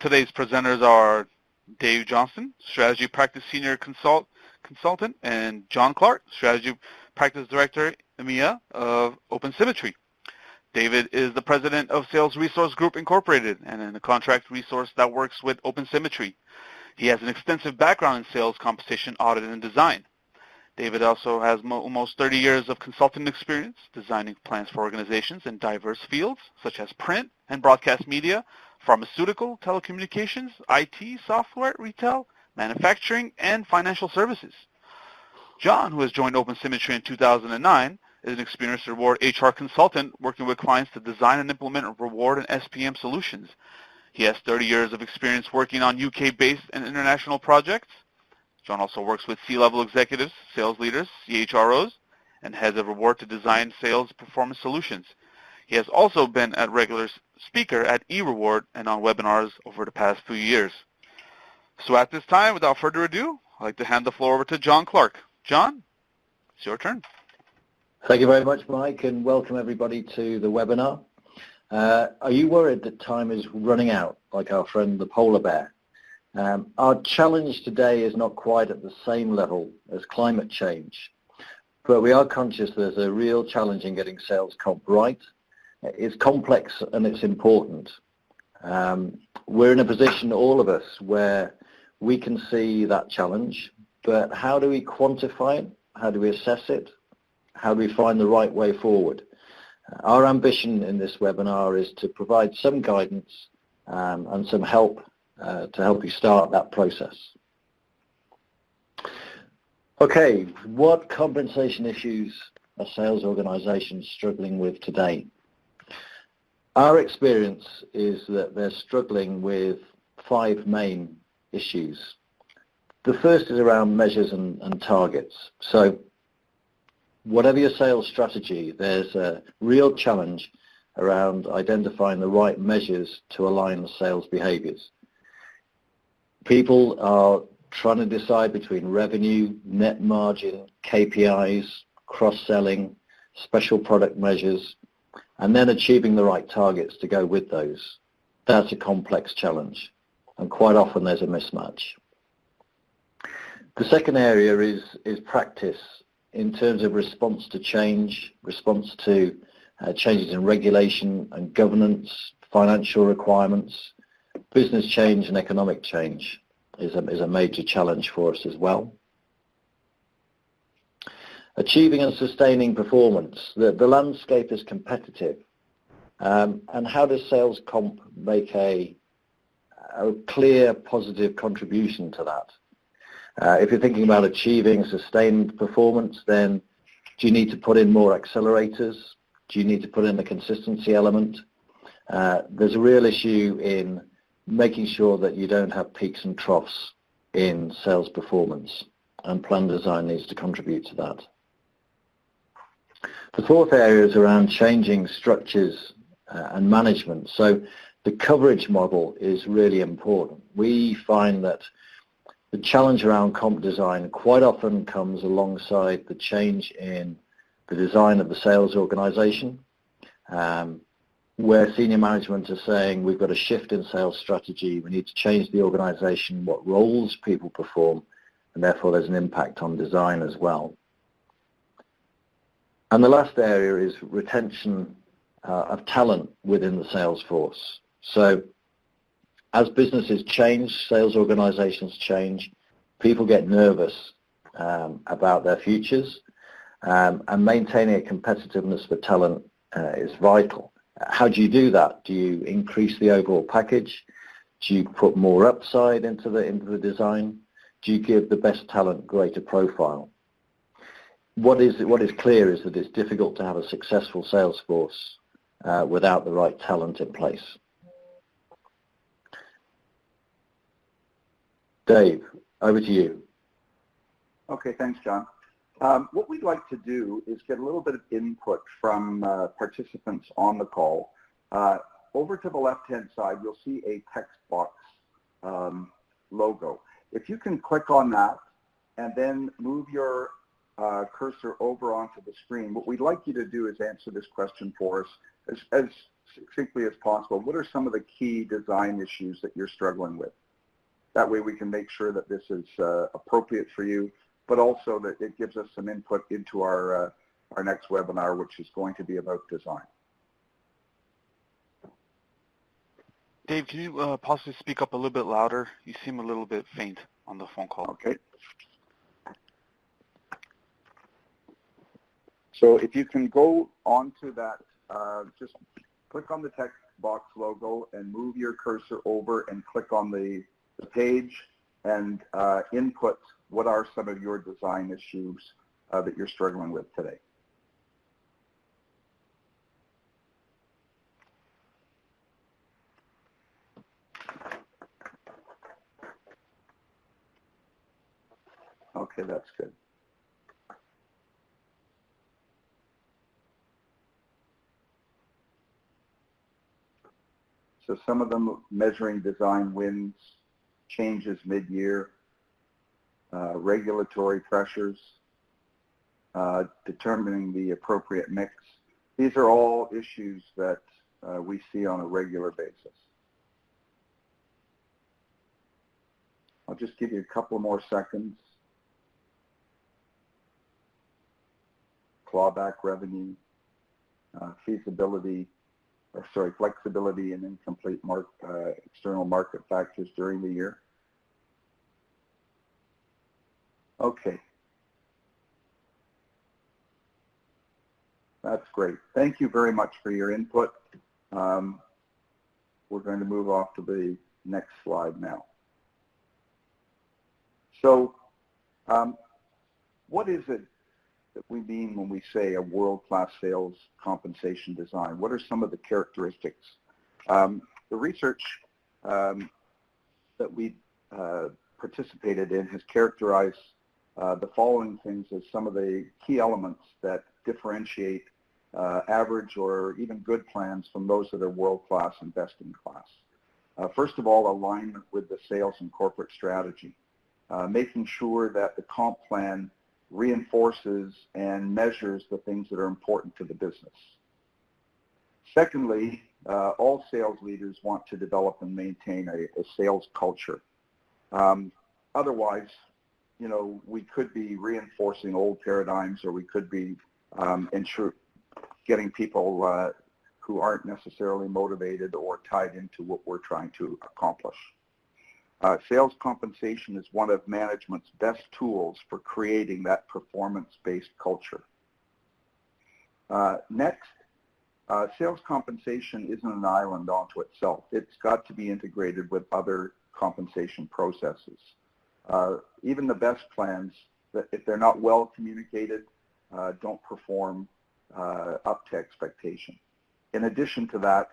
Today's presenters are Dave Johnston, Strategy Practice Senior Consultant, and John Clark, Strategy Practice Director, EMEA of OpenSymmetry. David is the president of Sales Resource Group Incorporated and a contract resource that works with OpenSymmetry. He has an extensive background in sales, compensation, audit, and design. David also has almost 30 years of consulting experience designing plans for organizations in diverse fields such as print and broadcast media, pharmaceutical, telecommunications, IT, software, retail, manufacturing, and financial services. John, who has joined OpenSymmetry in 2009, is an experienced reward HR consultant working with clients to design and implement reward and SPM solutions. He has 30 years of experience working on UK-based and international projects. John also works with C-level executives, sales leaders, CHROs, and heads of reward to design sales performance solutions. He has also been a regular speaker at eReward and on webinars over the past few years. So at this time, without further ado, I'd like to hand the floor over to John Clark. John, it's your turn. Thank you very much, Mike, and welcome everybody to the webinar. Are you worried that time is running out, like our friend the polar bear? Our challenge today is not quite at the same level as climate change, but we are conscious there's a real challenge in getting sales comp right. It's complex and it's important. We're in a position, all of us, where we can see that challenge, but how do we quantify it? How do we assess it? How do we find the right way forward? Our ambition in this webinar is to provide some guidance and some help to help you start that process. Okay, what compensation issues are sales organizations struggling with today? Our experience is that they're struggling with 5 main issues. The first is around measures and targets. So whatever your sales strategy, there's a real challenge around identifying the right measures to align the sales behaviors. People are trying to decide between revenue, net margin, KPIs, cross-selling, special product measures, and then achieving the right targets to go with those. That's a complex challenge, and quite often there's a mismatch. The second area is practice in terms of response to change, response to changes in regulation and governance, financial requirements. Business change and economic change is a major challenge for us as well. Achieving and sustaining performance. The landscape is competitive. And how does sales comp make a clear positive contribution to that? If you're thinking about achieving sustained performance, then do you need to put in more accelerators? Do you need to put in the consistency element? There's a real issue in making sure that you don't have peaks and troughs in sales performance, and plan design needs to contribute to that. The fourth area is around changing structures and management. So the coverage model is really important. We find that the challenge around comp design quite often comes alongside the change in the design of the sales organization, where senior management are saying we've got a shift in sales strategy, we need to change the organization, what roles people perform, and therefore there's an impact on design as well. And the last area is retention of talent within the sales force. So as businesses change, sales organizations change, people get nervous about their futures, and maintaining a competitiveness for talent is vital. How do you do that? Do you increase the overall package? Do you put more upside into the design? Do you give the best talent greater profile? What is clear is that it's difficult to have a successful sales force without the right talent in place. Dave, over to you. Okay, thanks, John. What we'd like to do is get a little bit of input from participants on the call. Over to the left-hand side, you'll see a text box logo. If you can click on that and then move your cursor over onto the screen, what we'd like you to do is answer this question for us as succinctly as possible, what are some of the key design issues that you're struggling with? That way we can make sure that this is appropriate for you, but also that it gives us some input into our next webinar, which is going to be about design. Dave, can you possibly speak up a little bit louder? You seem a little bit faint on the phone call. Okay. So if you can go onto that, just click on the text box logo and move your cursor over and click on the page and input what are some of your design issues that you're struggling with today. Okay, that's good. So some of them measuring design wins, changes mid-year, regulatory pressures, determining the appropriate mix. These are all issues that we see on a regular basis. I'll just give you a couple more seconds. Clawback revenue, flexibility and incomplete external market factors during the year. Okay. That's great. Thank you very much for your input. We're going to move off to the next slide now. So what is it that we mean when we say a world-class sales compensation design? What are some of the characteristics? The research that we participated in has characterized the following things as some of the key elements that differentiate average or even good plans from those that are world-class and best-in-class. First of all, alignment with the sales and corporate strategy, making sure that the comp plan reinforces and measures the things that are important to the business. Secondly, all sales leaders want to develop and maintain a sales culture. Otherwise, you know, we could be reinforcing old paradigms, or we could be getting people who aren't necessarily motivated or tied into what we're trying to accomplish. Sales compensation is one of management's best tools for creating that performance-based culture. Next, sales compensation isn't an island onto itself. It's got to be integrated with other compensation processes. Even the best plans, if they're not well communicated, don't perform up to expectation. In addition to that,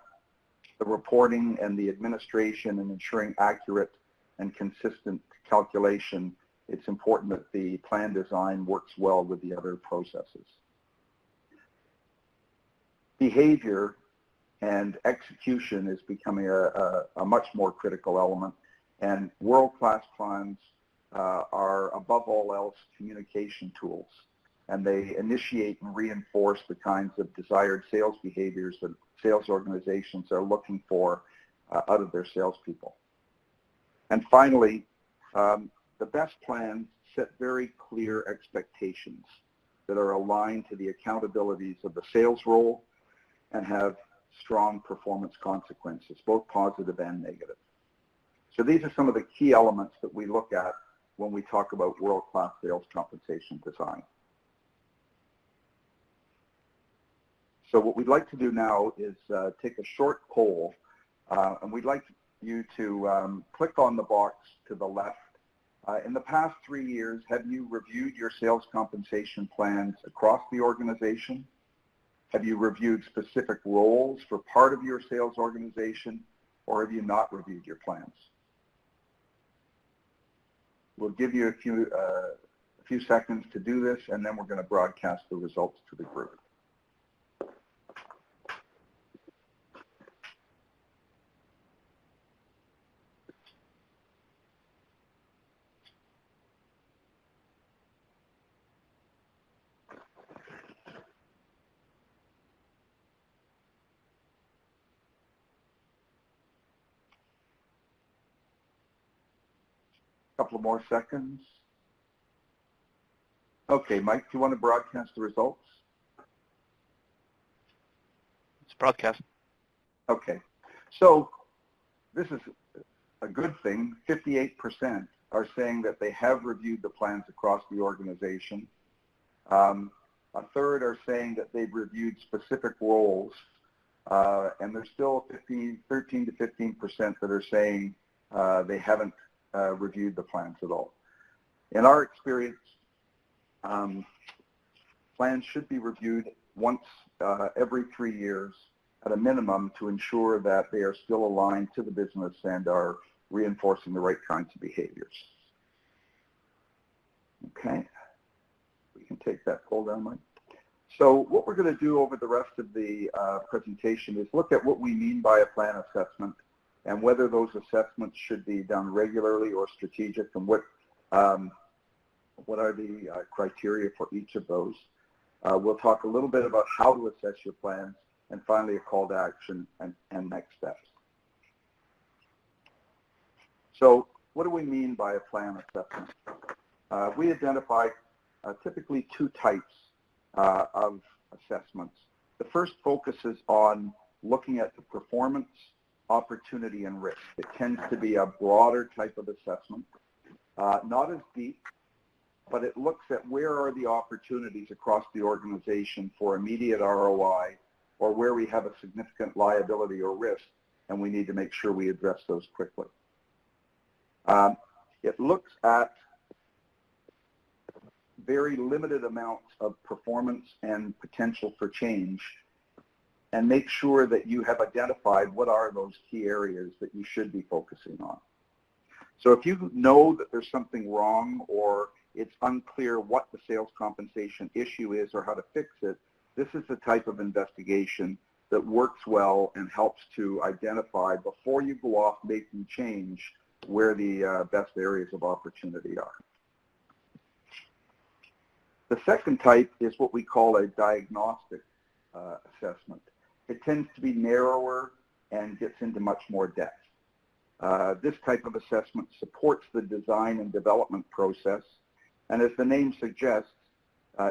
the reporting and the administration and ensuring accurate and consistent calculation, it's important that the plan design works well with the other processes. Behavior and execution is becoming a much more critical element, and world-class plans are above all else communication tools, and they initiate and reinforce the kinds of desired sales behaviors that sales organizations are looking for out of their salespeople. And finally, the best plans set very clear expectations that are aligned to the accountabilities of the sales role and have strong performance consequences, both positive and negative. So these are some of the key elements that we look at when we talk about world-class sales compensation design. So what we'd like to do now is take a short poll, and we'd like you to click on the box to the left. In the past 3 years, have you reviewed your sales compensation plans across the organization? Have you reviewed specific roles for part of your sales organization, or have you not reviewed your plans? We'll give you a few seconds to do this, and then we're going to broadcast the results to the group. couple of more seconds. Okay, Mike, do you want to broadcast the results? It's broadcast. Okay, so this is a good thing. 58% are saying that they have reviewed the plans across the organization. A third are saying that they've reviewed specific roles, and there's still 13 to 15% that are saying they haven't reviewed the plans at all. In our experience, plans should be reviewed once every 3 years at a minimum to ensure that they are still aligned to the business and are reinforcing the right kinds of behaviors. Okay, we can take that poll down, Mike. So what we're going to do over the rest of the presentation is look at what we mean by a plan assessment and whether those assessments should be done regularly or strategic, and what are the criteria for each of those. We'll talk a little bit about how to assess your plans, and finally a call to action and next steps. So what do we mean by a plan assessment? We identify typically two types of assessments. The first focuses on looking at the performance, opportunity, and risk. It tends to be a broader type of assessment, not as deep, but it looks at where are the opportunities across the organization for immediate ROI, or where we have a significant liability or risk, and we need to make sure we address those quickly. It looks at very limited amounts of performance and potential for change, and make sure that you have identified what are those key areas that you should be focusing on. So if you know that there's something wrong, or it's unclear what the sales compensation issue is or how to fix it, this is the type of investigation that works well and helps to identify, before you go off making change, where the best areas of opportunity are. The second type is what we call a diagnostic assessment. It tends to be narrower and gets into much more depth. This type of assessment supports the design and development process, and as the name suggests,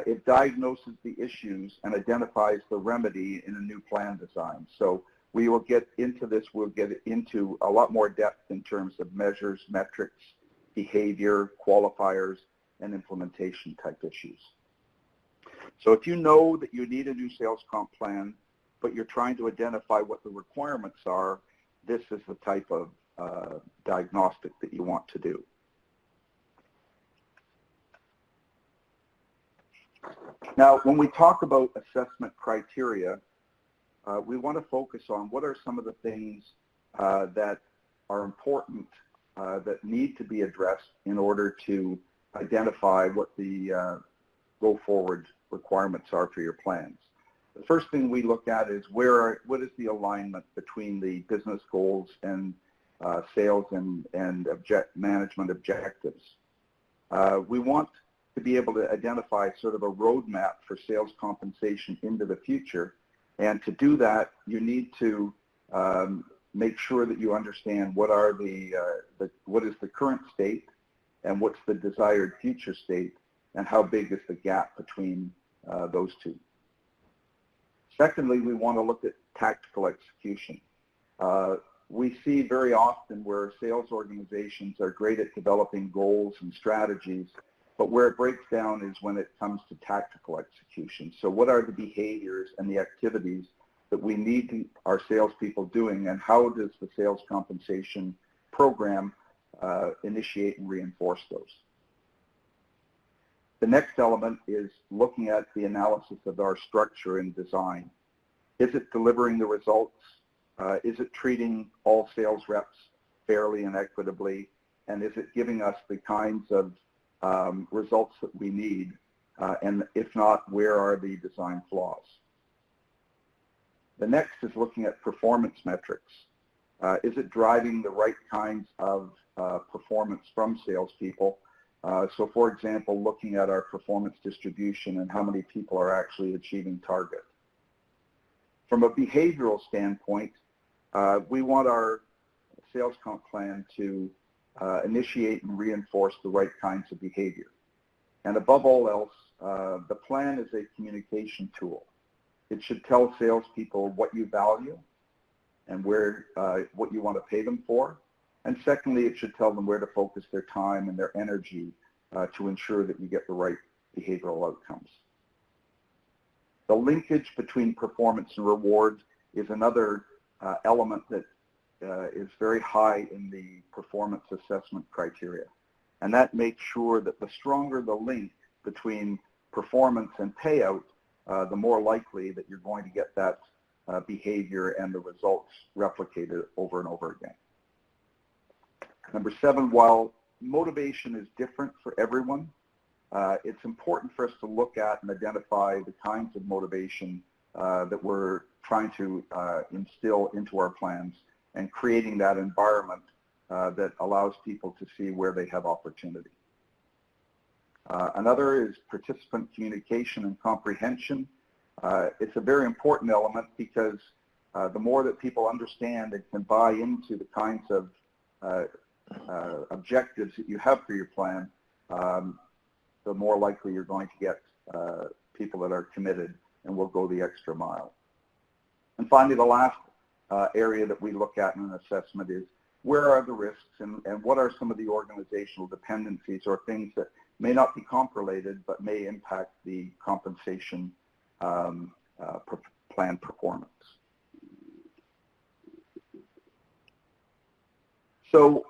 it diagnoses the issues and identifies the remedy in a new plan design. So we will get into this, we'll get into a lot more depth in terms of measures, metrics, behavior, qualifiers, and implementation type issues. So if you know that you need a new sales comp plan, but you're trying to identify what the requirements are, this is the type of diagnostic that you want to do. Now, when we talk about assessment criteria, we want to focus on what are some of the things that are important that need to be addressed in order to identify what the go-forward requirements are for your plans. The first thing we look at is what is the alignment between the business goals and sales and management objectives. We want to be able to identify sort of a roadmap for sales compensation into the future, and to do that, you need to make sure that you understand what are what is the current state and what's the desired future state, and how big is the gap between those two. Secondly, we want to look at tactical execution. We see very often where sales organizations are great at developing goals and strategies, but where it breaks down is when it comes to tactical execution. So what are the behaviors and the activities that we need our salespeople doing, and how does the sales compensation program initiate and reinforce those? The next element is looking at the analysis of our structure and design. Is it delivering the results? Is it treating all sales reps fairly and equitably? And is it giving us the kinds of results that we need? And if not, where are the design flaws? The next is looking at performance metrics. Is it driving the right kinds of performance from salespeople? So for example, looking at our performance distribution and how many people are actually achieving target. From a behavioral standpoint, we want our sales comp plan to initiate and reinforce the right kinds of behavior. And above all else, the plan is a communication tool. It should tell salespeople what you value and where what you want to pay them for. And secondly, it should tell them where to focus their time and their energy to ensure that you get the right behavioral outcomes. The linkage between performance and reward is another element that is very high in the performance assessment criteria. And that makes sure that the stronger the link between performance and payout, the more likely that you're going to get that behavior and the results replicated over and over again. Number 7, while motivation is different for everyone, it's important for us to look at and identify the kinds of motivation that we're trying to instill into our plans and creating that environment that allows people to see where they have opportunity. Another is participant communication and comprehension. It's a very important element because the more that people understand and can buy into the kinds of objectives that you have for your plan, the more likely you're going to get people that are committed and will go the extra mile. And finally, the last area that we look at in an assessment is where are the risks and what are some of the organizational dependencies or things that may not be comp related but may impact the compensation plan performance. So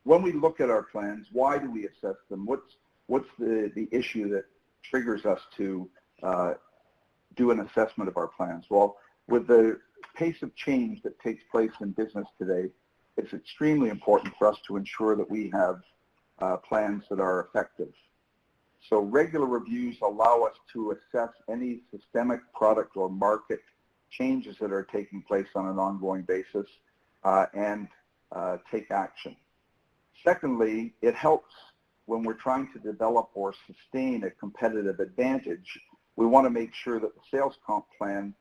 when we look at our plans, why do we assess them? What's the issue that triggers us to do an assessment of our plans? Well, with the pace of change that takes place in business today, it's extremely important for us to ensure that we have plans that are effective. So regular reviews allow us to assess any systemic product or market changes that are taking place on an ongoing basis and take action. Secondly, it helps when we're trying to develop or sustain a competitive advantage. We want to make sure that the sales comp plan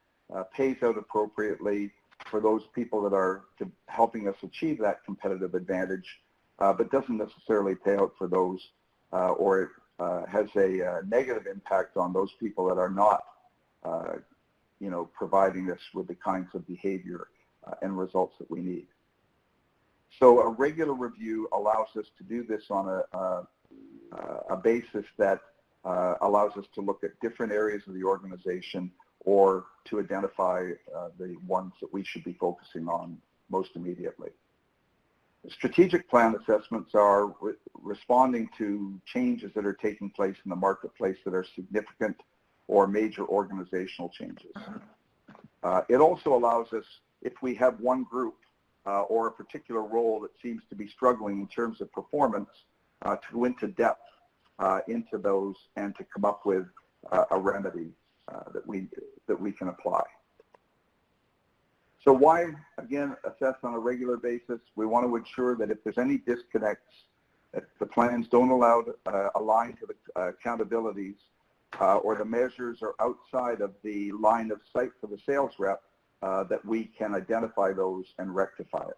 pays out appropriately for those people that are helping us achieve that competitive advantage, but doesn't necessarily pay out for those or has a negative impact on those people that are not, providing us with the kinds of behavior and results that we need. So a regular review allows us to do this on a basis that allows us to look at different areas of the organization or to identify the ones that we should be focusing on most immediately. Strategic plan assessments are responding to changes that are taking place in the marketplace that are significant or major organizational changes. It also allows us, if we have one group or a particular role that seems to be struggling in terms of performance, to go into depth into those and to come up with a remedy that we can apply. So why, again, assess on a regular basis? We want to ensure that if there's any disconnects, that the plans don't align to the accountabilities or the measures are outside of the line of sight for the sales rep, that we can identify those and rectify it.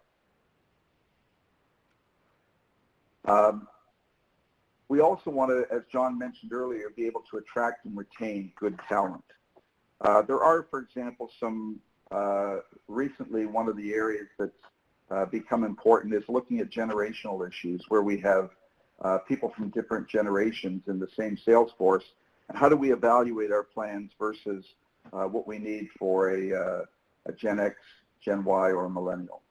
We also want to, as John mentioned earlier, be able to attract and retain good talent. There are, for example, some recently one of the areas that's become important is looking at generational issues where we have people from different generations in the same sales force. And how do we evaluate our plans versus what we need for a Gen X, Gen Y, or a millennial?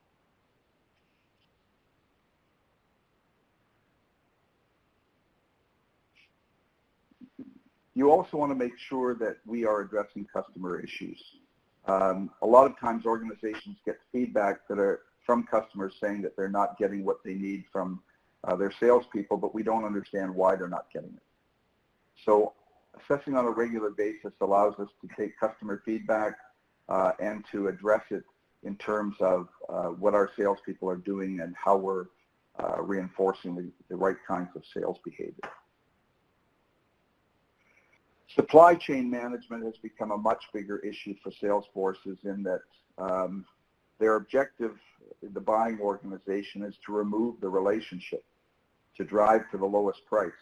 You also want to make sure that we are addressing customer issues. A lot of times organizations get feedback that are from customers saying that they're not getting what they need from their salespeople, but we don't understand why they're not getting it. So assessing on a regular basis allows us to take customer feedback and to address it in terms of what our salespeople are doing and how we're reinforcing the right kinds of sales behavior. Supply chain management has become a much bigger issue for sales forces in that their objective the buying organization is to remove the relationship, to drive to the lowest price.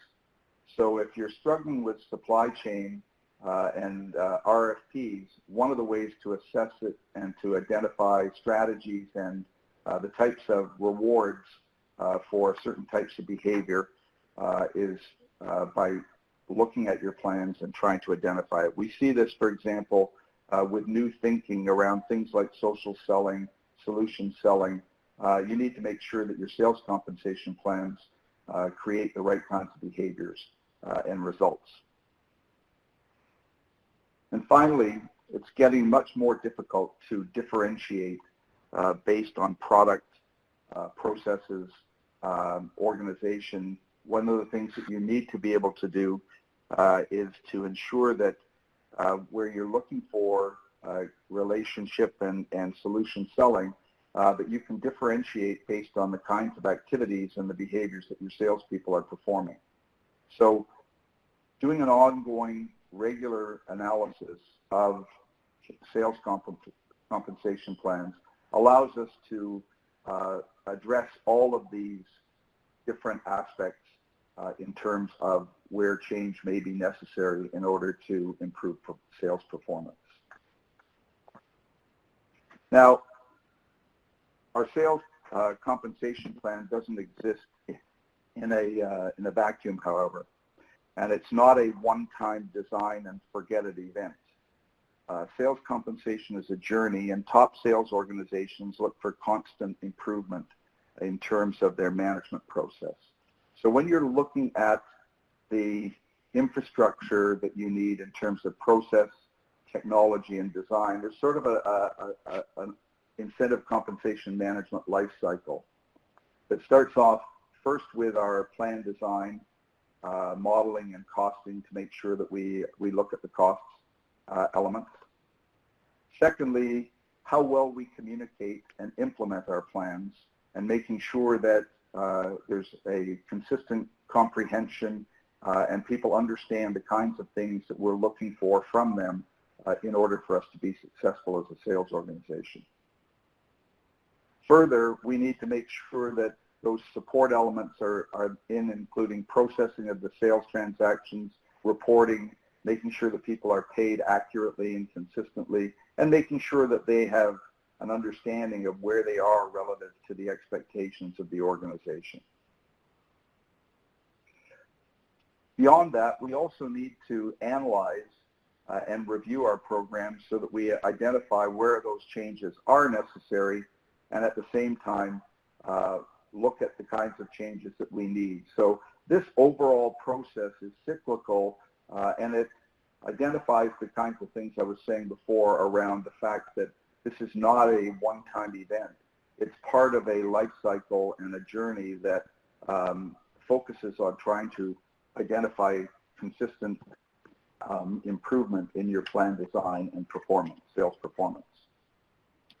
So if you're struggling with supply chain and RFPs, one of the ways to assess it and to identify strategies and the types of rewards for certain types of behavior is by looking at your plans and trying to identify it. We see this, for example, with new thinking around things like social selling, solution selling. You need to make sure that your sales compensation plans create the right kinds of behaviors and results. And finally, it's getting much more difficult to differentiate based on product, processes, organization. One of the things that you need to be able to do is to ensure that where you're looking for relationship and solution selling, that you can differentiate based on the kinds of activities and the behaviors that your salespeople are performing. So doing an ongoing, regular analysis of sales compensation plans allows us to address all of these different aspects in terms of where change may be necessary in order to improve sales performance. Now, our sales compensation plan doesn't exist in a vacuum, however, and it's not a one-time design and forget it event. Sales compensation is a journey, and top sales organizations look for constant improvement in terms of their management process. So when you're looking at the infrastructure that you need in terms of process, technology, and design, there's sort of an incentive compensation management life cycle that starts off first with our plan design, modeling and costing to make sure that we look at the costs elements. Secondly, how well we communicate and implement our plans, and making sure that there's a consistent comprehension and people understand the kinds of things that we're looking for from them in order for us to be successful as a sales organization. Further, we need to make sure that those support elements are including processing of the sales transactions, reporting, making sure that people are paid accurately and consistently, and making sure that they have an understanding of where they are relative to the expectations of the organization. Beyond that, we also need to analyze and review our programs so that we identify where those changes are necessary, and at the same time look at the kinds of changes that we need. So this overall process is cyclical, and it identifies the kinds of things I was saying before around the fact that this is not a one-time event. It's part of a life cycle and a journey that focuses on trying to identify consistent improvement in your plan design and performance, sales performance.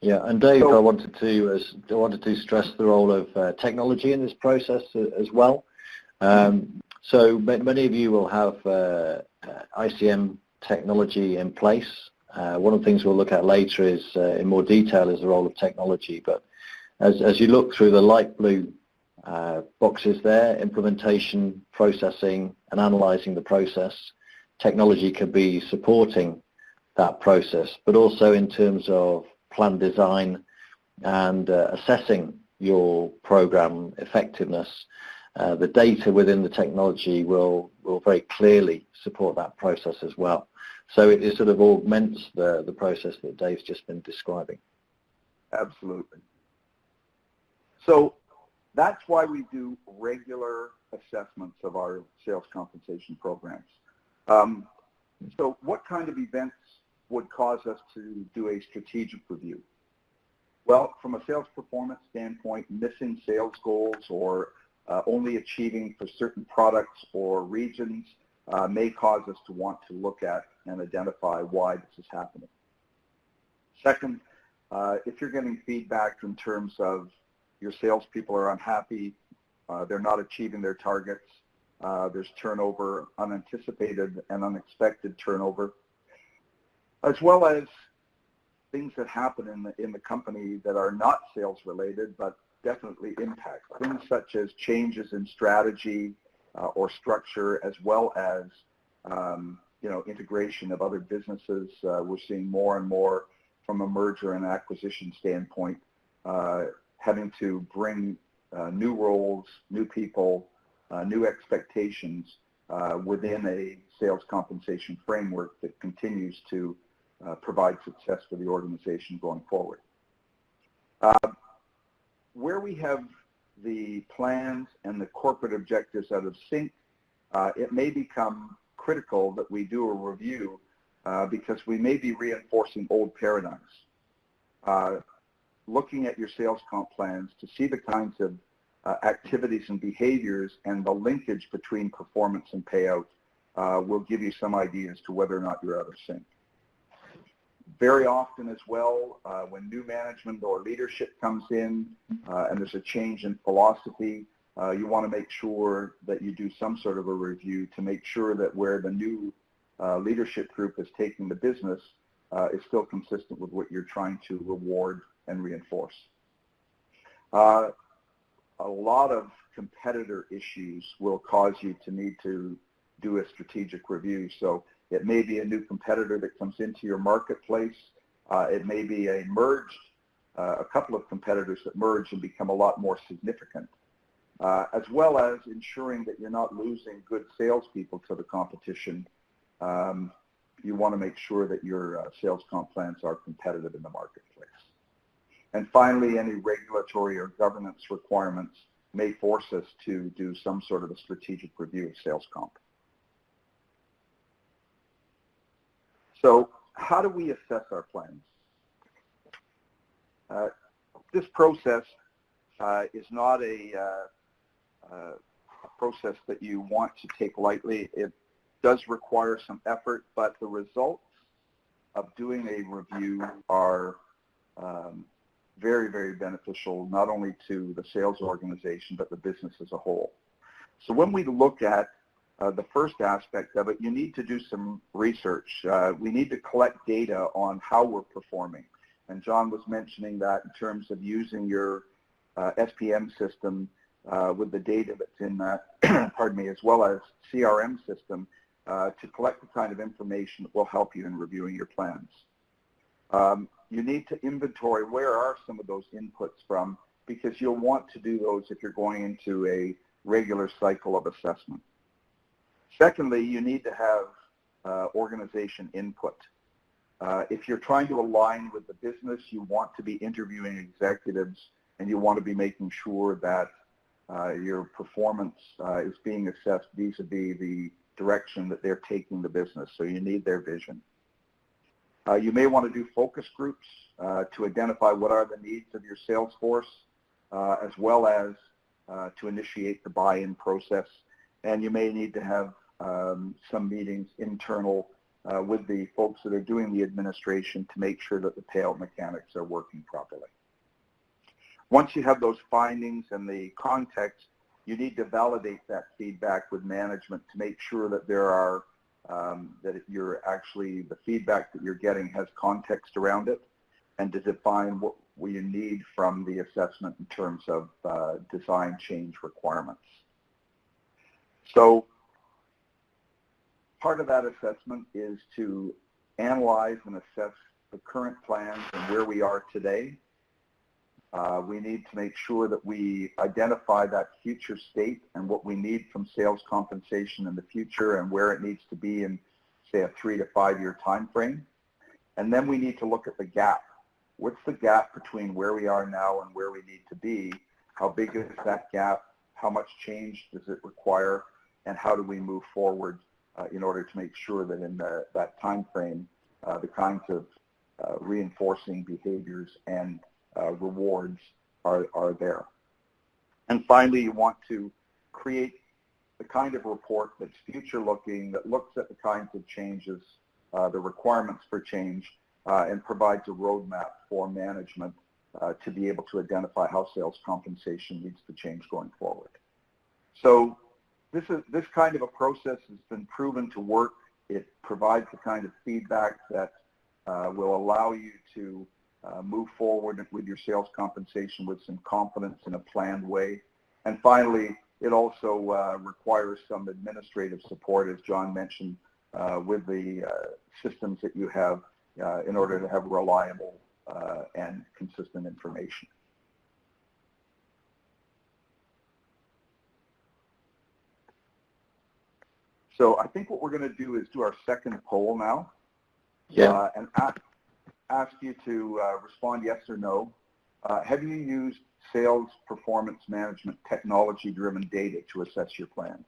Yeah, and Dave, I wanted to stress the role of technology in this process as well. So many of you will have ICM technology in place. One of the things we'll look at later is, in more detail, is the role of technology. But as you look through the light blue boxes there, implementation, processing, and analyzing the process, technology could be supporting that process, but also in terms of plan design and assessing your program effectiveness. The data within the technology will very clearly support that process as well. So it sort of augments the process that Dave's just been describing. Absolutely. So that's why we do regular assessments of our sales compensation programs. So what kind of events would cause us to do a strategic review? Well, from a sales performance standpoint, missing sales goals or only achieving for certain products or regions may cause us to want to look at and identify why this is happening. Second, if you're getting feedback in terms of your salespeople are unhappy, they're not achieving their targets, there's turnover, unanticipated and unexpected turnover, as well as things that happen in the company that are not sales related, but definitely impact. Things such as changes in strategy or structure, as well as integration of other businesses. We're seeing more and more from a merger and acquisition standpoint, having to bring new roles, new people, new expectations within a sales compensation framework that continues to provide success for the organization going forward. Where we have the plans and the corporate objectives out of sync, it may become critical that we do a review because we may be reinforcing old paradigms. Looking at your sales comp plans to see the kinds of activities and behaviors and the linkage between performance and payout will give you some idea as to whether or not you're out of sync. Very often as well, when new management or leadership comes in and there's a change in philosophy, you want to make sure that you do some sort of a review to make sure that where the new leadership group is taking the business is still consistent with what you're trying to reward and reinforce. A lot of competitor issues will cause you to need to do a strategic review. So it may be a new competitor that comes into your marketplace. It may be a couple of competitors that merge and become a lot more significant, as well as ensuring that you're not losing good salespeople to the competition. You want to make sure that your sales comp plans are competitive in the marketplace. And finally, any regulatory or governance requirements may force us to do some sort of a strategic review of sales comp. So how do we assess our plans? This process is not a process that you want to take lightly. It does require some effort, but the results of doing a review are very, very beneficial, not only to the sales organization, but the business as a whole. So when we look at the first aspect of it, you need to do some research. We need to collect data on how we're performing. And John was mentioning that in terms of using your SPM system with the data that's in that, pardon me, as well as CRM system to collect the kind of information that will help you in reviewing your plans. You need to inventory where are some of those inputs from, because you'll want to do those if you're going into a regular cycle of assessment. Secondly, you need to have organization input. If you're trying to align with the business, you want to be interviewing executives and you want to be making sure that your performance is being assessed vis-a-vis the direction that they're taking the business. So you need their vision. You may want to do focus groups to identify what are the needs of your sales force, as well as to initiate the buy-in process. And you may need to have some meetings internal with the folks that are doing the administration to make sure that the payout mechanics are working properly. Once you have those findings and the context, you need to validate that feedback with management to make sure that there are that you're actually, the feedback that you're getting has context around it, and to define what you need from the assessment in terms of design change requirements. So part of that assessment is to analyze and assess the current plans and where we are today. We need to make sure that we identify that future state and what we need from sales compensation in the future and where it needs to be in, say, a 3 to 5 year time frame. And then we need to look at the gap. What's the gap between where we are now and where we need to be? How big is that gap? How much change does it require? And how do we move forward in order to make sure that in that time frame, the kinds of reinforcing behaviors and rewards are there. And finally, you want to create the kind of report that's future looking, that looks at the kinds of changes, the requirements for change, and provides a roadmap for management to be able to identify how sales compensation needs to change going forward. So this kind of a process has been proven to work. It provides the kind of feedback that will allow you to move forward with your sales compensation with some confidence in a planned way. And finally, it also requires some administrative support, as John mentioned, with the systems that you have in order to have reliable and consistent information. So I think what we're going to do is do our second poll now. Yeah. And ask you to respond yes or no. Have you used sales performance management technology-driven data to assess your plans?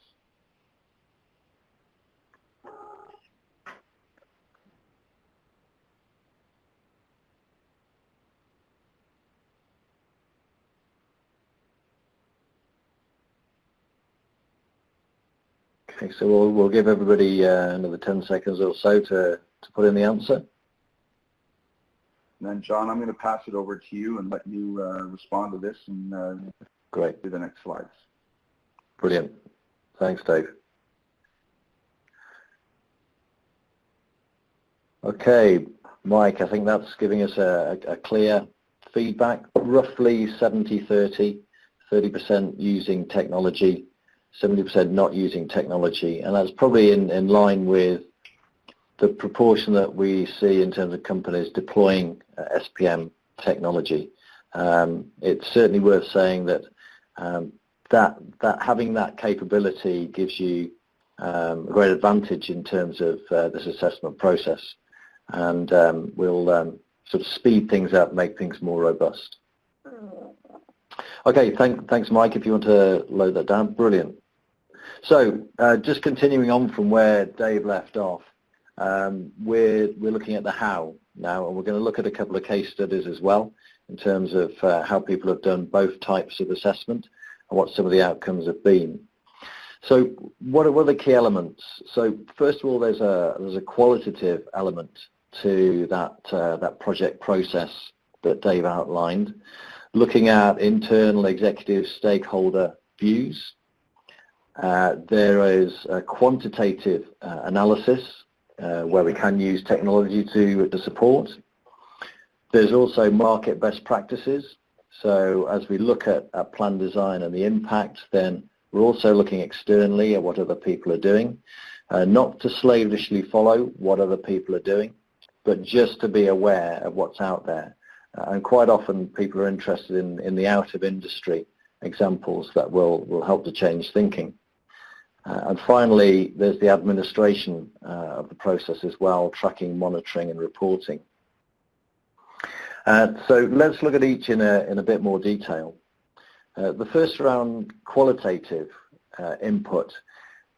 Okay, so we'll give everybody another 10 seconds or so to put in the answer. And then, John, I'm going to pass it over to you and let you respond to this and Great. do the next slides. Brilliant. Thanks, Dave. Okay, Mike, I think that's giving us a clear feedback. Roughly 70-30, 30% using technology, 70% not using technology. And that's probably in line with the proportion that we see in terms of companies deploying SPM technology. It's certainly worth saying that that having that capability gives you a great advantage in terms of this assessment process, and will sort of speed things up, make things more robust. Okay, thanks, Mike. If you want to load that down, brilliant. So just continuing on from where Dave left off. We're looking at the how now, and we're going to look at a couple of case studies as well in terms of how people have done both types of assessment and what some of the outcomes have been. So what are the key elements? So first of all, there's a qualitative element to that project process that Dave outlined, looking at internal executive stakeholder views. There is a quantitative analysis where we can use technology to support. There's also market best practices. So as we look at plan design and the impact, then we're also looking externally at what other people are doing, not to slavishly follow what other people are doing, but just to be aware of what's out there. And quite often people are interested in the out-of-industry examples that will help to change thinking. And finally, there's the administration of the process as well, tracking, monitoring and reporting. So let's look at each in a bit more detail. The first around qualitative input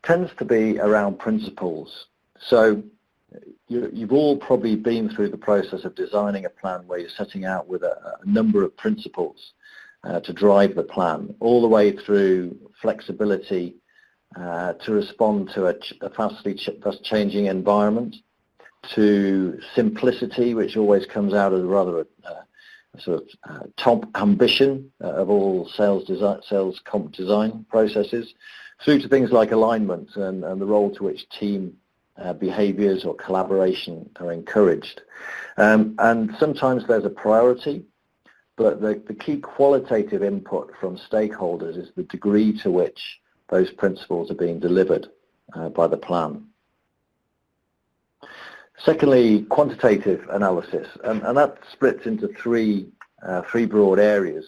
tends to be around principles. So you've all probably been through the process of designing a plan where you're setting out with a number of principles to drive the plan, all the way through flexibility to respond to a fast changing environment, to simplicity, which always comes out as rather a sort of top ambition of all sales comp design processes, through to things like alignment and the role to which team behaviors or collaboration are encouraged. And sometimes there's a priority, but the key qualitative input from stakeholders is the degree to which those principles are being delivered by the plan. Secondly, quantitative analysis, and that splits into three broad areas: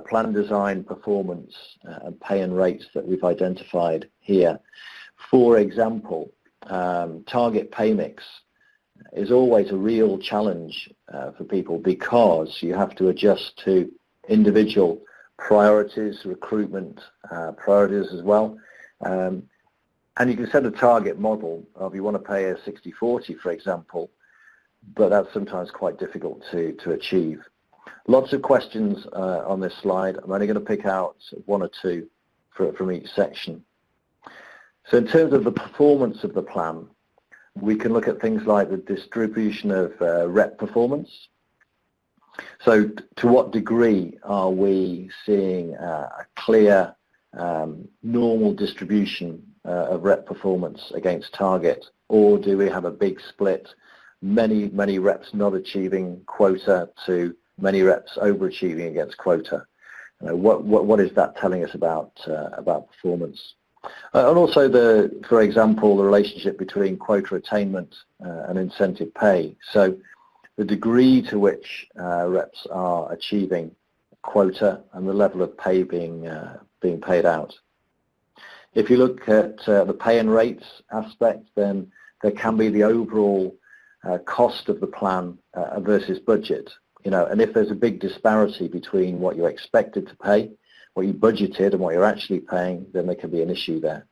plan design, performance, and pay and rates that we've identified here. For example, target pay mix is always a real challenge for people because you have to adjust to individual priorities, recruitment priorities as well. And you can set a target model of you want to pay a 60-40, for example, but that's sometimes quite difficult to achieve. Lots of questions on this slide. I'm only going to pick out one or two from each section. So in terms of the performance of the plan, we can look at things like the distribution of rep performance. So to what degree are we seeing a clear normal distribution of rep performance against target, or do we have a big split many reps not achieving quota to many reps overachieving against quota. What is that telling us about performance? And also, for example, the relationship between quota attainment and incentive pay. So the degree to which reps are achieving quota and the level of pay being paid out. If you look at the pay and rates aspect, then there can be the overall cost of the plan versus budget. And if there's a big disparity between what you expected to pay, what you budgeted, and what you're actually paying, then there can be an issue there.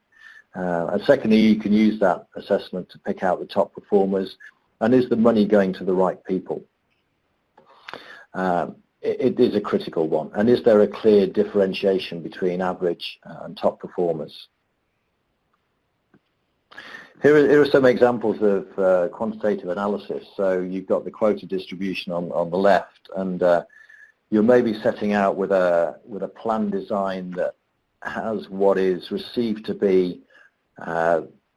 And secondly, you can use that assessment to pick out the top performers, and is the money going to the right people? It is a critical one. And is there a clear differentiation between average and top performers? Here are some examples of quantitative analysis. So you've got the quota distribution on the left, and you're maybe setting out with a plan design that has what is received to be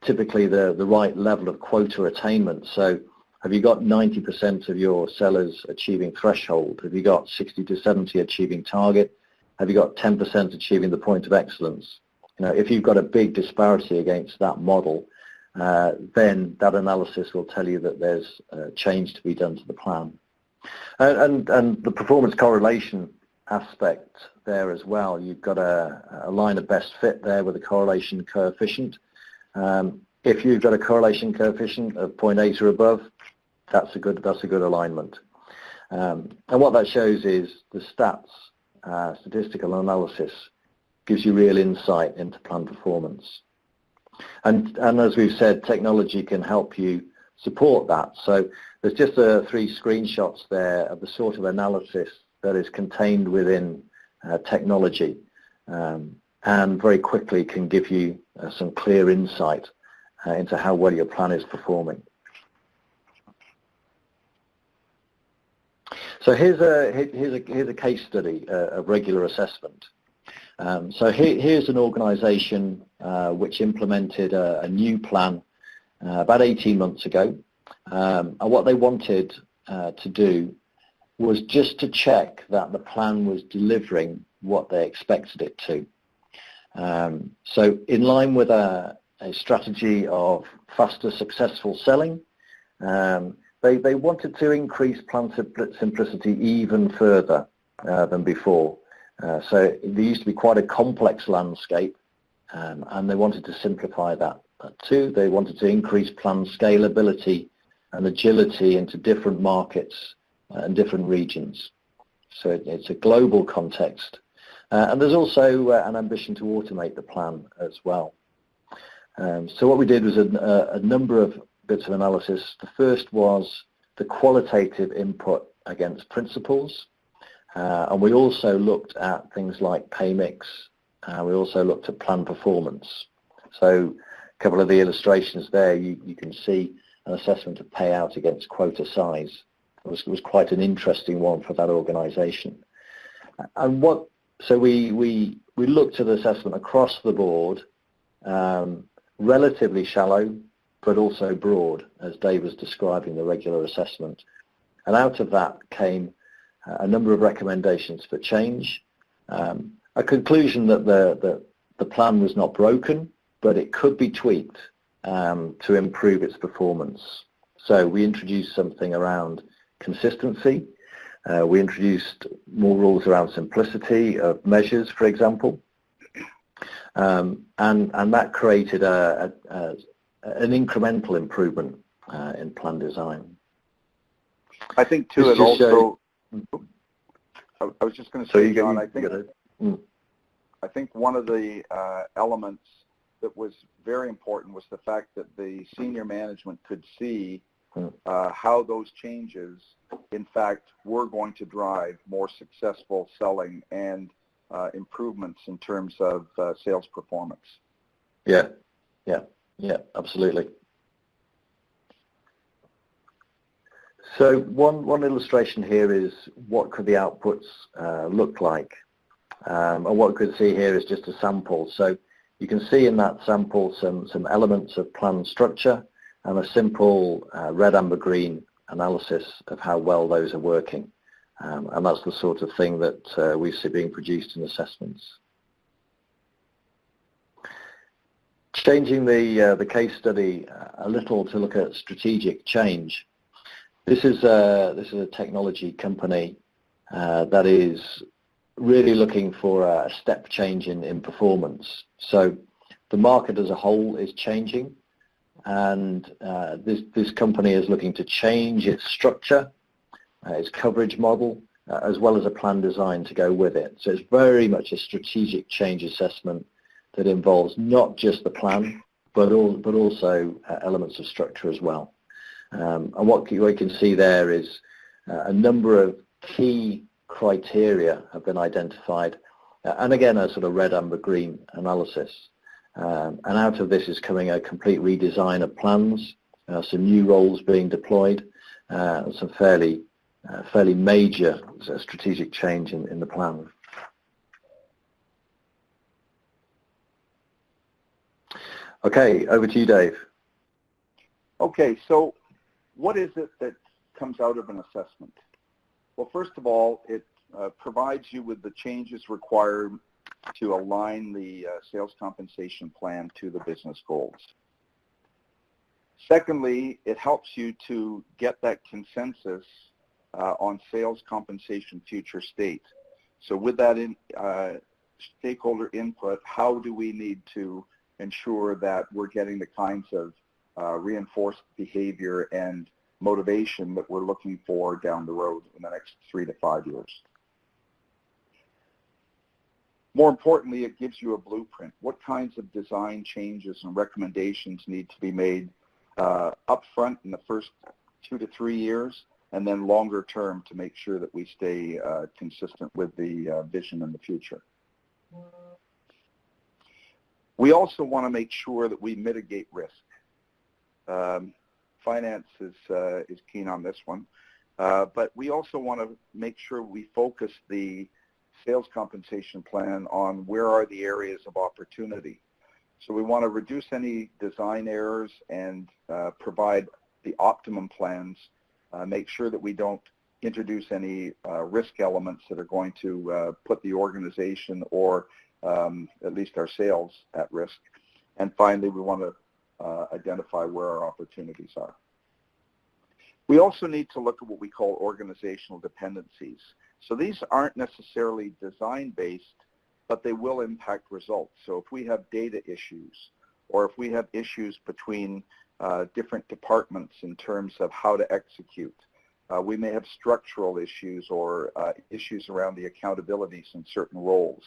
typically the right level of quota attainment. So have you got 90% of your sellers achieving threshold? Have you got 60 to 70 achieving target? Have you got 10% achieving the point of excellence? If you've got a big disparity against that model, then that analysis will tell you that there's change to be done to the plan. And the performance correlation aspect there as well. You've got a line of best fit there with a correlation coefficient. If you've got a correlation coefficient of 0.8 or above, that's a good alignment. And what that shows is the stats, statistical analysis, gives you real insight into plan performance. And as we've said, technology can help you support that. So there's just 3 screenshots there of the sort of analysis that is contained within technology, and very quickly can give you some clear insight into how well your plan is performing. So here's a case study of regular assessment. So here's an organisation which implemented a new plan about 18 months ago, and what they wanted to do was just to check that the plan was delivering what they expected it to. So in line with a strategy of faster successful selling, they wanted to increase plan simplicity even further than before. So there used to be quite a complex landscape, and they wanted to simplify that too. They wanted to increase plan scalability and agility into different markets and different regions. So it's a global context. And there's also an ambition to automate the plan as well. So what we did was a number of bits of analysis. The first was the qualitative input against principles. And we also looked at things like pay mix. We also looked at plan performance. So a couple of the illustrations there, you can see an assessment of payout against quota size. It was quite an interesting one for that organisation. And so we looked at assessment across the board, relatively shallow, but also broad, as Dave was describing the regular assessment. And out of that came a number of recommendations for change, a conclusion that the plan was not broken, but it could be tweaked to improve its performance. So we introduced something around consistency. We introduced more rules around simplicity of measures, for example, and that created an incremental improvement in plan design. I think too, it also. I was just going to say, John, I think one of the elements that was very important was the fact that the senior management could see how those changes, in fact, were going to drive more successful selling and improvements in terms of sales performance. Yeah, absolutely. So one illustration here is what could the outputs look like. And what we could see here is just a sample. So you can see in that sample some elements of plan structure, and a simple red, amber, green analysis of how well those are working. And that's the sort of thing that we see being produced in assessments. Changing the case study a little to look at strategic change. This is a technology company that is really looking for a step change in performance. So the market as a whole is changing, and this company is looking to change its structure, its coverage model, as well as a plan design to go with it. So it's very much a strategic change assessment that involves not just the plan, but also elements of structure as well. And what we can see there is a number of key criteria have been identified, and again a sort of red, amber, green analysis. And out of this is coming a complete redesign of plans, some new roles being deployed, some fairly major strategic change in the plan. Okay, over to you, Dave. Okay, so what is it that comes out of an assessment? Well, first of all, it provides you with the changes required to align the sales compensation plan to the business goals. Secondly, it helps you to get that consensus on sales compensation future state. So with that stakeholder input, how do we need to ensure that we're getting the kinds of reinforced behavior and motivation that we're looking for down the road in the next 3 to 5 years. More importantly, it gives you a blueprint. What kinds of design changes and recommendations need to be made upfront in the first 2 to 3 years, and then longer term to make sure that we stay consistent with the vision in the future. We also want to make sure that we mitigate risk. Finance is keen on this one, but we also want to make sure we focus the sales compensation plan on where are the areas of opportunity. So we want to reduce any design errors and provide the optimum plans, make sure that we don't introduce any risk elements that are going to put the organization or at least our sales at risk. And finally, we want to identify where our opportunities are. We also need to look at what we call organizational dependencies. So these aren't necessarily design-based, but they will impact results. So if we have data issues, or if we have issues between different departments in terms of how to execute, we may have structural issues or issues around the accountabilities in certain roles.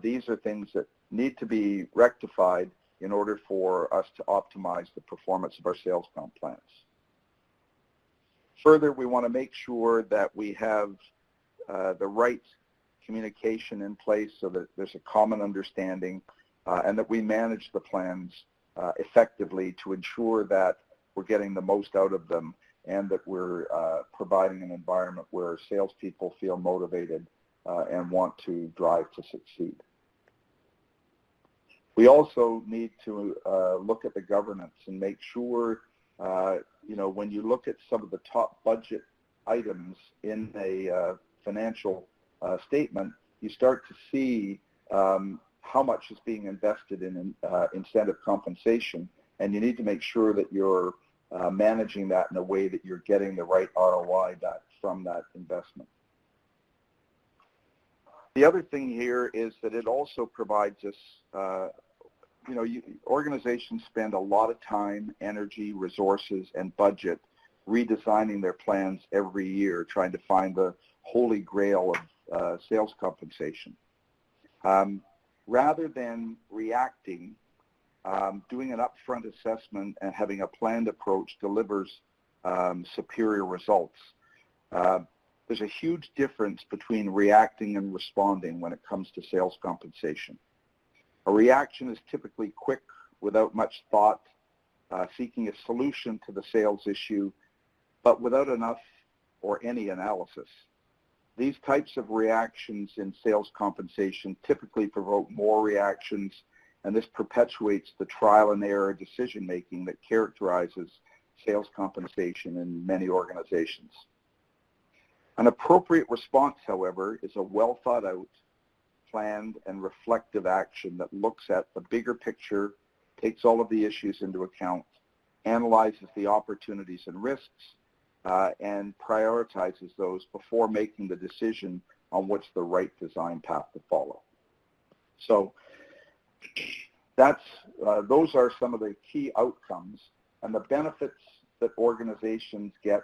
These are things that need to be rectified in order for us to optimize the performance of our sales comp plans. Further, we want to make sure that we have the right communication in place so that there's a common understanding and that we manage the plans effectively to ensure that we're getting the most out of them and that we're providing an environment where salespeople feel motivated and want to drive to succeed. We also need to look at the governance and make sure, when you look at some of the top budget items in a financial statement, you start to see how much is being invested in incentive compensation, and you need to make sure that you're managing that in a way that you're getting the right ROI from that investment. The other thing here is that it also provides us, organizations spend a lot of time, energy, resources, and budget redesigning their plans every year, trying to find the holy grail of sales compensation. Rather than reacting, doing an upfront assessment and having a planned approach delivers superior results. There's a huge difference between reacting and responding when it comes to sales compensation. A reaction is typically quick, without much thought, seeking a solution to the sales issue, but without enough or any analysis. These types of reactions in sales compensation typically provoke more reactions and this perpetuates the trial and error decision-making that characterizes sales compensation in many organizations. An appropriate response, however, is a well-thought-out, planned, and reflective action that looks at the bigger picture, takes all of the issues into account, analyzes the opportunities and risks, and prioritizes those before making the decision on what's the right design path to follow. So those are some of the key outcomes, and the benefits that organizations get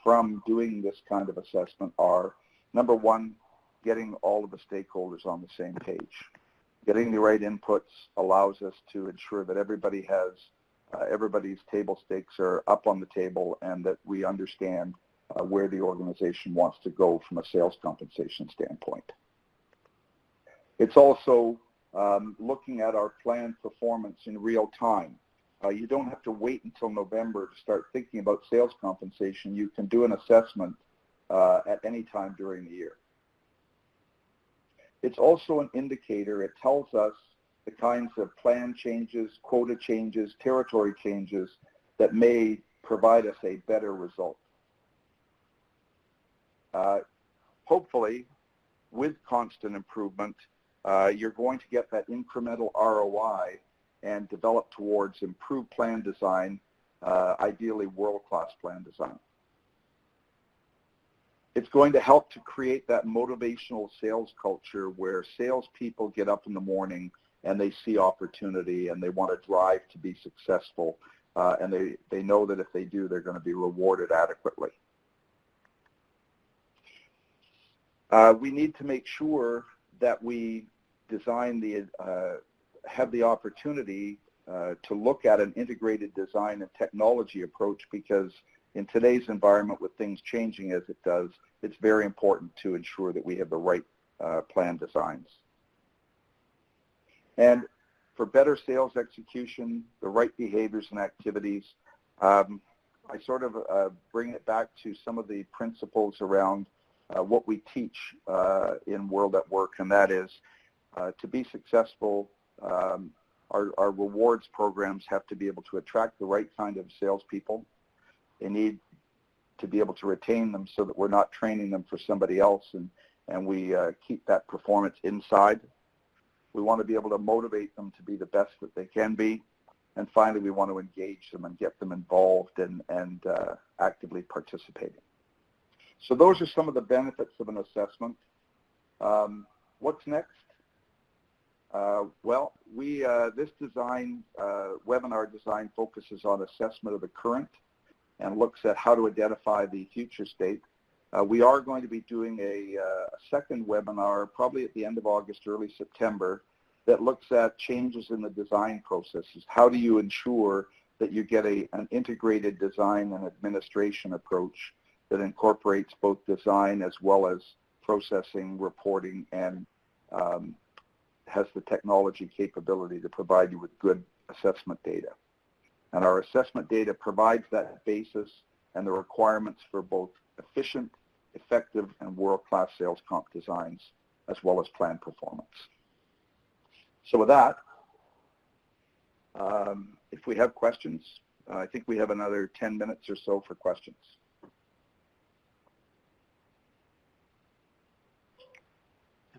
from doing this kind of assessment are, number one, getting all of the stakeholders on the same page. Getting the right inputs allows us to ensure that everybody has everybody's table stakes are up on the table and that we understand where the organization wants to go from a sales compensation standpoint. It's also looking at our planned performance in real time. You don't have to wait until November to start thinking about sales compensation. You can do an assessment at any time during the year. It's also an indicator. It tells us the kinds of plan changes, quota changes, territory changes that may provide us a better result. Hopefully, with constant improvement, you're going to get that incremental ROI and develop towards improved plan design, ideally world-class plan design. It's going to help to create that motivational sales culture where salespeople get up in the morning and they see opportunity and they want to drive to be successful, and they know that if they do, they're going to be rewarded adequately. We need to make sure that we design have the opportunity to look at an integrated design and technology approach, because in today's environment with things changing as it does, it's very important to ensure that we have the right plan designs. And for better sales execution, the right behaviors and activities, I sort of bring it back to some of the principles around what we teach in World at Work, and that is to be successful, our rewards programs have to be able to attract the right kind of salespeople. They need to be able to retain them so that we're not training them for somebody else, and we keep that performance inside. We want to be able to motivate them to be the best that they can be. And finally, we want to engage them and get them involved and actively participating. So those are some of the benefits of an assessment. What's next? Well, this webinar design focuses on assessment of the current and looks at how to identify the future state. We are going to be doing a second webinar, probably at the end of August, early September, that looks at changes in the design processes. How do you ensure that you get an integrated design and administration approach that incorporates both design as well as processing, reporting, and has the technology capability to provide you with good assessment data. And our assessment data provides that basis and the requirements for both efficient, effective, and world-class sales comp designs, as well as plan performance. So with that, if we have questions, I think we have another 10 minutes or so for questions.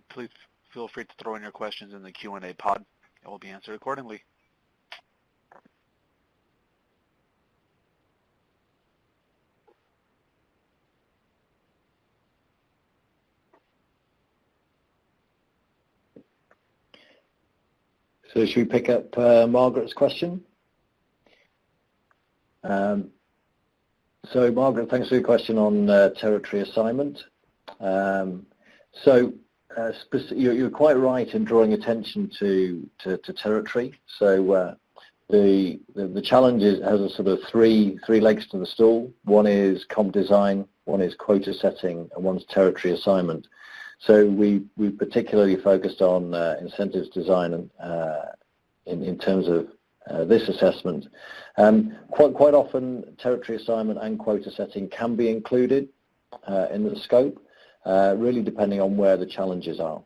Please feel free to throw in your questions in the Q&A pod. It will be answered accordingly. So should we pick up Margaret's question? So Margaret, thanks for your question on territory assignment. You're quite right in drawing attention to territory. So the challenge has a sort of three legs to the stool. One is comp design, one is quota setting, and one's territory assignment. So we particularly focused on incentives design in terms of this assessment. Quite often, territory assignment and quota setting can be included in the scope, really depending on where the challenges are,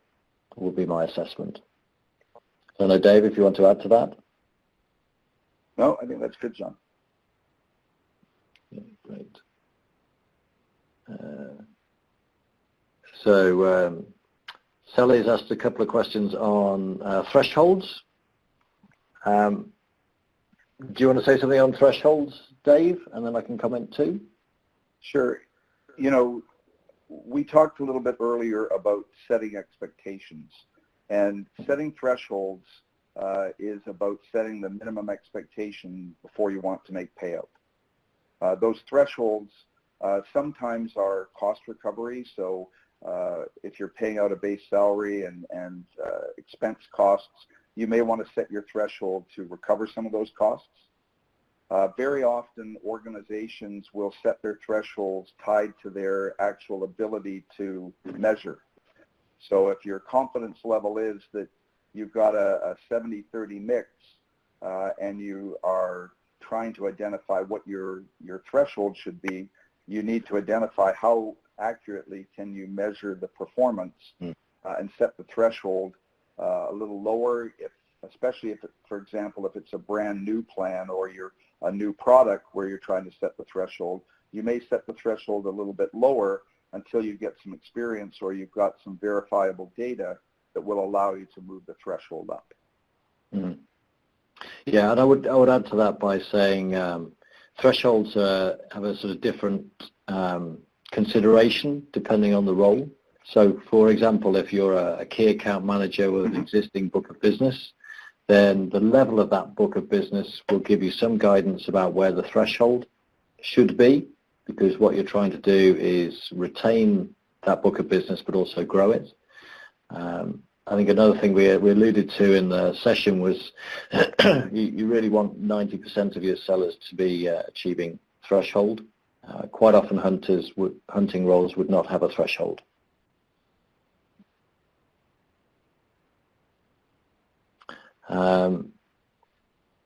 would be my assessment. I don't know, Dave, if you want to add to that. No, I think that's good, John. Yeah, great. So Sally's asked a couple of questions on thresholds. Do you want to say something on thresholds, Dave, and then I can comment too? Sure. You know, we talked a little bit earlier about setting expectations, and setting thresholds is about setting the minimum expectation before you want to make payout. Those thresholds sometimes are cost recovery, so if you're paying out a base salary and expense costs, you may want to set your threshold to recover some of those costs. Very often organizations will set their thresholds tied to their actual ability to measure. So if your confidence level is that you've got a 70-30 mix and you are trying to identify what your threshold should be, you need to identify how accurately can you measure the performance and set the threshold a little lower, especially if, for example, if it's a brand new plan or you're a new product where you're trying to set the threshold, you may set the threshold a little bit lower until you get some experience or you've got some verifiable data that will allow you to move the threshold up. Mm-hmm. Yeah, and I would add to that by saying thresholds have a sort of different consideration depending on the role. So, for example, if you're a key account manager with an existing book of business, then the level of that book of business will give you some guidance about where the threshold should be, because what you're trying to do is retain that book of business but also grow it. I think another thing we alluded to in the session was you really want 90% of your sellers to be achieving threshold. Quite often hunting roles would not have a threshold.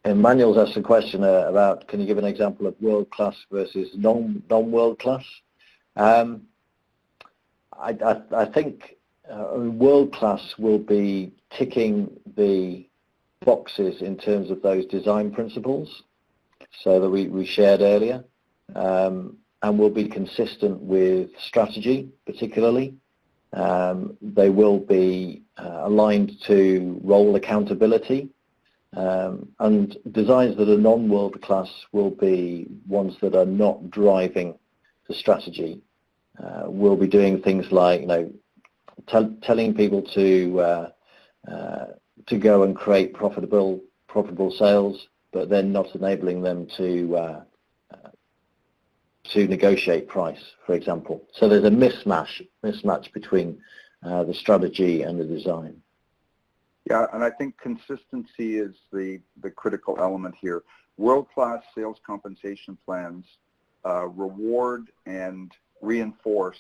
Emmanuel's asked a question about, can you give an example of world-class versus non-world-class? I think world-class will be ticking the boxes in terms of those design principles, so that we shared earlier, and will be consistent with strategy particularly. They will be aligned to role accountability, and designs that are non-world class will be ones that are not driving the strategy. We'll be doing things like, telling people to go and create profitable sales, but then not enabling them to negotiate price, for example. So there's a mismatch between the strategy and the design. Yeah, and I think consistency is the critical element here. World-class sales compensation plans reward and reinforce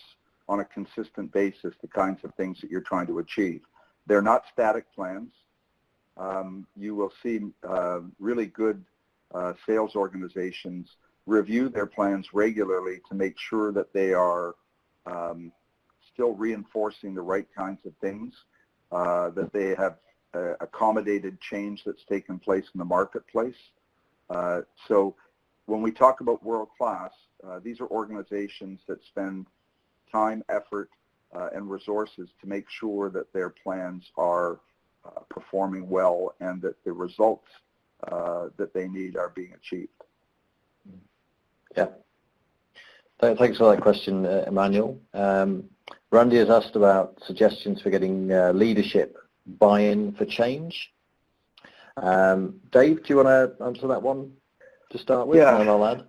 on a consistent basis the kinds of things that you're trying to achieve. They're not static plans. You will see really good sales organizations review their plans regularly to make sure that they are still reinforcing the right kinds of things, that they have accommodated change that's taken place in the marketplace. So when we talk about world-class, these are organizations that spend time, effort, and resources to make sure that their plans are performing well and that the results that they need are being achieved. Yeah. Thanks for that question, Emmanuel. Randy has asked about suggestions for getting leadership buy-in for change. Dave, do you want to answer that one to start with? Yeah. And then I'll add.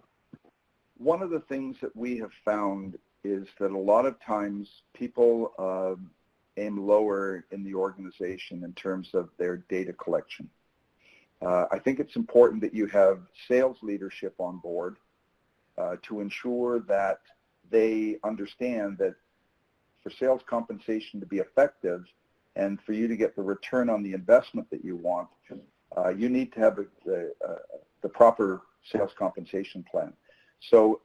One of the things that we have found is that a lot of times people aim lower in the organization in terms of their data collection. I think it's important that you have sales leadership on board to ensure that they understand that for sales compensation to be effective and for you to get the return on the investment that you want, you need to have the proper sales compensation plan. So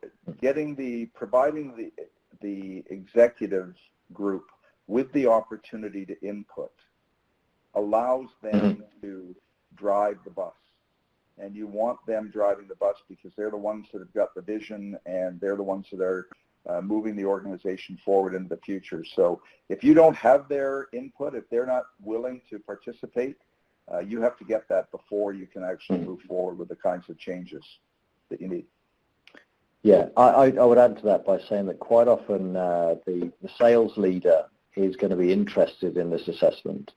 providing the executive group with the opportunity to input allows them to drive the bus. And you want them driving the bus because they're the ones that have got the vision, and they're the ones that are moving the organization forward into the future. So if you don't have their input, if they're not willing to participate, you have to get that before you can actually move forward with the kinds of changes that you need. Yeah, I would add to that by saying that quite often the sales leader is going to be interested in this assessment.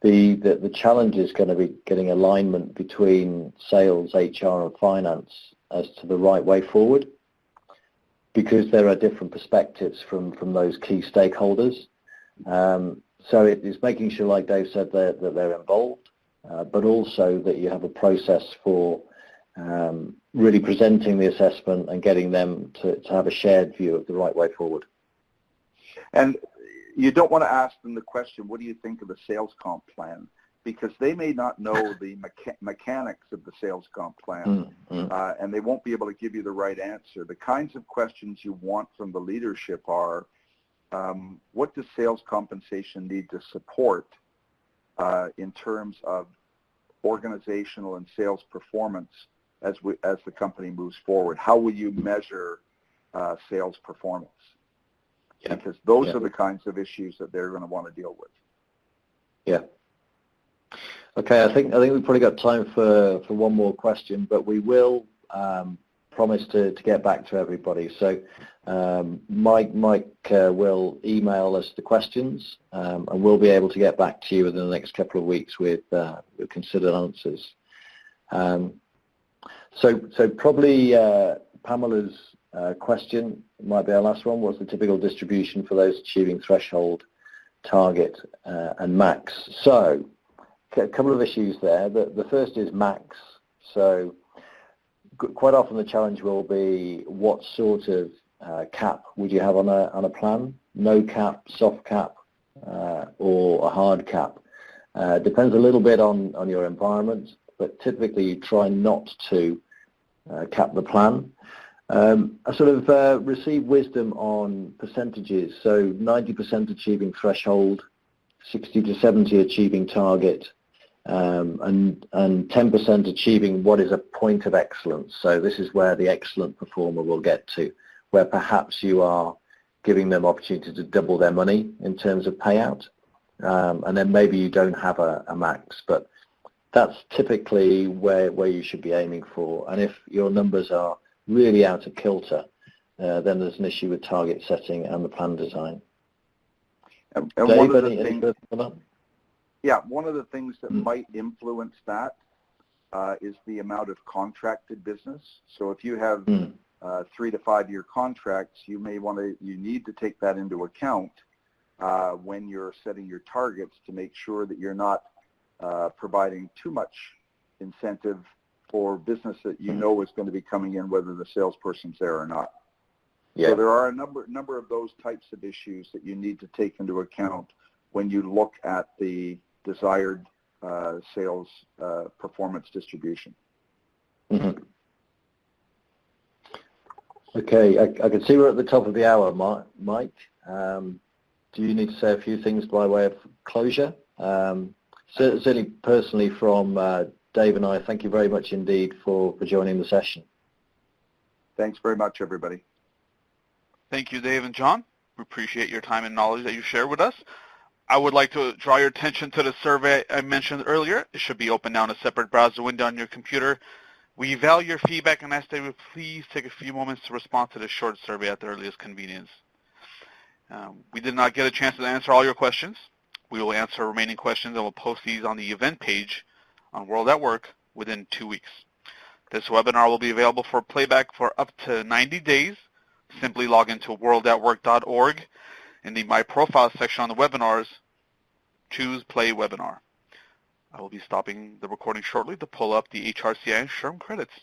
The challenge is going to be getting alignment between sales, HR, and finance as to the right way forward, because there are different perspectives from those key stakeholders. So it is making sure, like Dave said, that they're involved, but also that you have a process for really presenting the assessment and getting them to have a shared view of the right way forward. And you don't want to ask them the question, what do you think of the sales comp plan? Because they may not know the mechanics of the sales comp plan, and they won't be able to give you the right answer. The kinds of questions you want from the leadership are, what does sales compensation need to support in terms of organizational and sales performance as the company moves forward? How will you measure sales performance? Yeah. Because those are the kinds of issues that they're going to want to deal with. Yeah. Okay, I think we've probably got time for one more question, but we will promise to get back to everybody. So Mike will email us the questions, and we'll be able to get back to you within the next couple of weeks with considered answers. So probably Pamela's question might be our last one. What's the typical distribution for those achieving threshold, target, and max? So a couple of issues there. The first is max. So quite often the challenge will be what sort of cap would you have on a plan? No cap, soft cap, or a hard cap. Depends a little bit on your environment, but typically you try not to cap the plan. I sort of received wisdom on percentages. So 90% achieving threshold, 60 to 70 achieving target, and 10% achieving what is a point of excellence. So this is where the excellent performer will get to, where perhaps you are giving them opportunity to double their money in terms of payout, and then maybe you don't have a max, but that's typically where you should be aiming for. And if your numbers are really out of kilter, then there's an issue with target setting and the plan design. And Dave, one of the any things, further on that? Yeah, one of the things that might influence that is the amount of contracted business. So if you have 3 to 5 year contracts, you need to take that into account when you're setting your targets to make sure that you're not providing too much incentive for business that you know is going to be coming in, whether the salesperson's there or not. Yeah. So there are a number of those types of issues that you need to take into account when you look at the desired sales performance distribution. Mm-hmm. Okay, I can see we're at the top of the hour, Mike. Do you need to say a few things by way of closure? Certainly personally from Dave and I, thank you very much indeed for joining the session. Thanks very much, everybody. Thank you, Dave and John. We appreciate your time and knowledge that you share with us. I would like to draw your attention to the survey I mentioned earlier. It should be open now in a separate browser window on your computer. We value your feedback and ask that you please take a few moments to respond to this short survey at the earliest convenience. We did not get a chance to answer all your questions. We will answer remaining questions and we'll post these on the event page on World at Work within 2 weeks. This webinar will be available for playback for up to 90 days. Simply log into worldatwork.org. In the My Profile section on the webinars, choose Play Webinar. I will be stopping the recording shortly to pull up the HRCI and SHRM credits.